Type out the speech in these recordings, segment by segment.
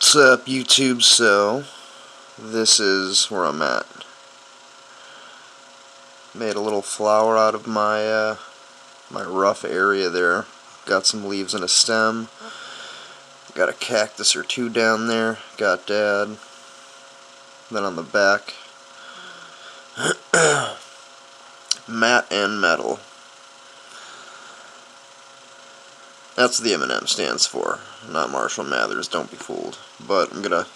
What's up, YouTube? So, this is where I'm at. Made a little flower out of my my rough area there. Got some leaves and a stem. Got a cactus or two down there. Got Dad. Then on the back, matte and metal. That's what the M&M stands for, not Marshall Mathers, don't be fooled. But I'm gonna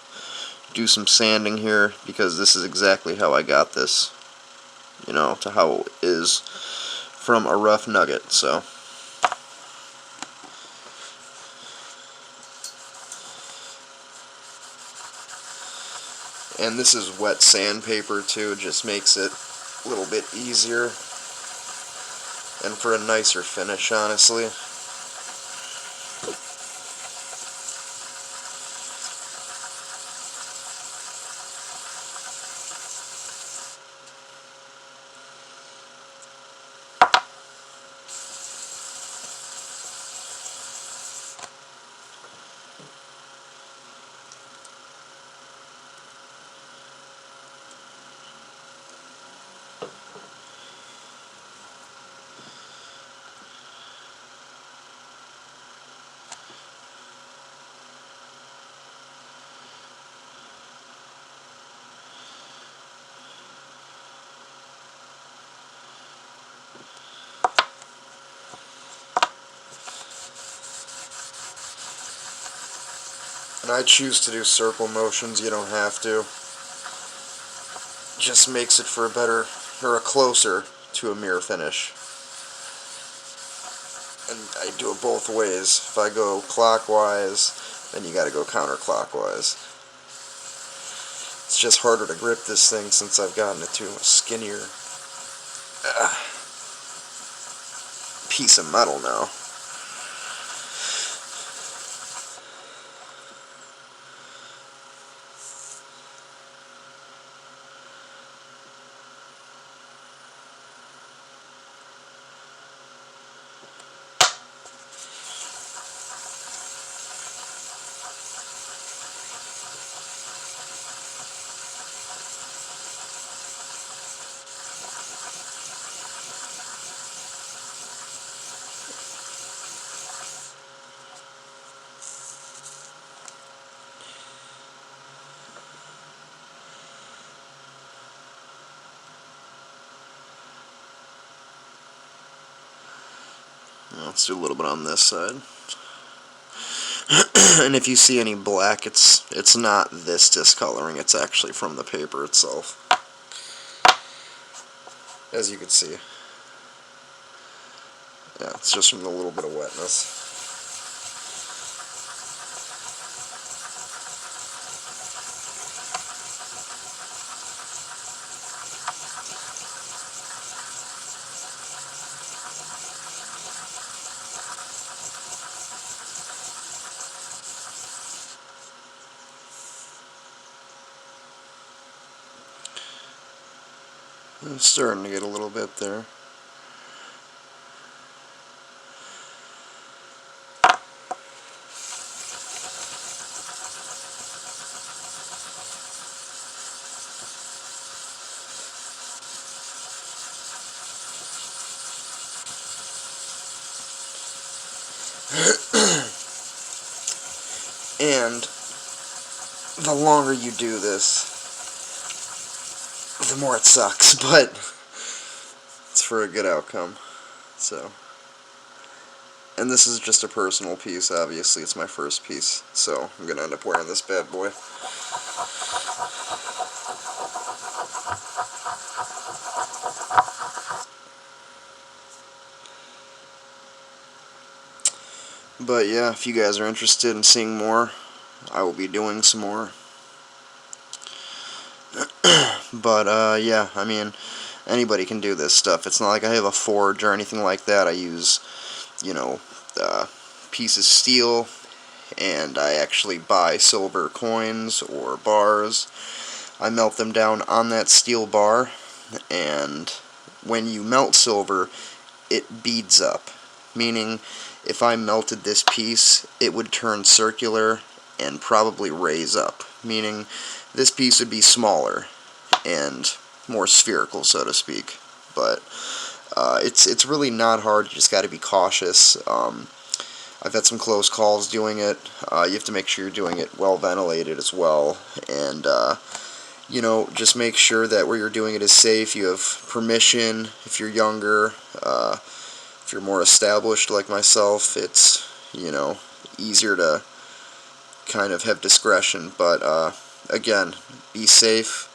do some sanding here because this is exactly how I got this, you know, to how it is from a rough nugget. So and this is wet sandpaper too, just makes it a little bit easier and for a nicer finish, honestly. And I choose to do circle motions, you don't have to. Just makes it for a better, or a closer to a mirror finish. And I do it both ways. If I go clockwise, then you gotta go counterclockwise. It's just harder to grip this thing since I've gotten it to a skinnier piece of metal now. Let's do a little bit on this side. And if you see any black, it's not this discoloring, it's actually from the paper itself. As you can see. Yeah, it's just from the little bit of wetness. It's starting to get a little bit there. And the longer you do this, the more it sucks, but it's for a good outcome. So, and this is just a personal piece, obviously it's my first piece, so I'm gonna end up wearing this bad boy. But yeah, if you guys are interested in seeing more, I will be doing some more. But yeah, I mean, anybody can do this stuff. It's not like I have a forge or anything like that. I use, you know, pieces of steel, and I actually buy silver coins or bars. I melt them down on that steel bar, and when you melt silver, it beads up. Meaning, if I melted this piece, it would turn circular and probably raise up, meaning this piece would be smaller and more spherical, so to speak. But it's really not hard. You just got to be cautious. I've had some close calls doing it. You have to make sure you're doing it well ventilated as well, and you know, just make sure that where you're doing it is safe. You have permission. If you're younger, if you're more established like myself, it's, you know, easier to kind of have discretion. But again, be safe.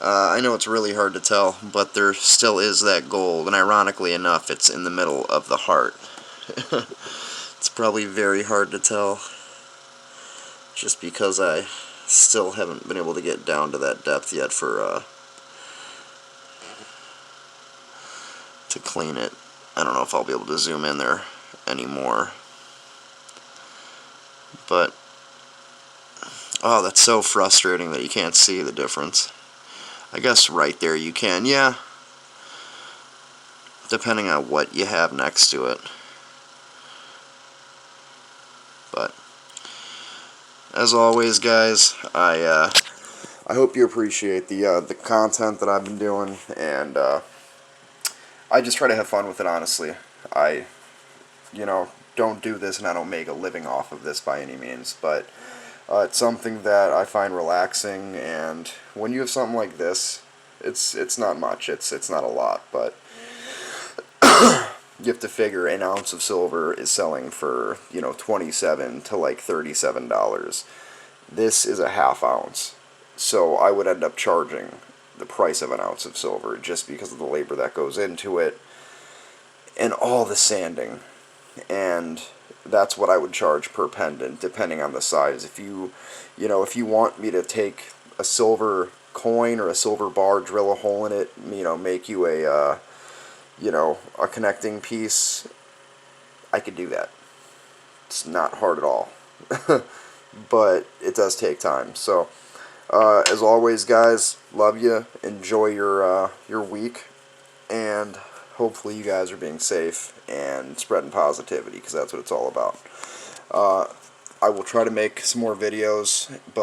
I know it's really hard to tell, but there still is that gold, and ironically enough, it's in the middle of the heart. It's probably very hard to tell, just because I still haven't been able to get down to that depth yet for to clean it. I don't know if I'll be able to zoom in there anymore, but oh, that's so frustrating that you can't see the difference. I guess right there you can, yeah, depending on what you have next to it. But as always, guys, I hope you appreciate the content that I've been doing, and I just try to have fun with it, honestly. I, you know, don't do this and I don't make a living off of this by any means, but it's something that I find relaxing, and when you have something like this, it's not much, it's not a lot, but you have to figure an ounce of silver is selling for, you know, $27 to like $37. This is a half ounce, so I would end up charging the price of an ounce of silver just because of the labor that goes into it and all the sanding, and that's what I would charge per pendant, depending on the size. If you know, if you want me to take a silver coin or a silver bar, drill a hole in it, you know, make you a, you know, a connecting piece, I could do that. It's not hard at all, but it does take time. So, as always, guys, love you. Enjoy your week, and hopefully you guys are being safe and spreading positivity, because that's what it's all about. I will try to make some more videos, but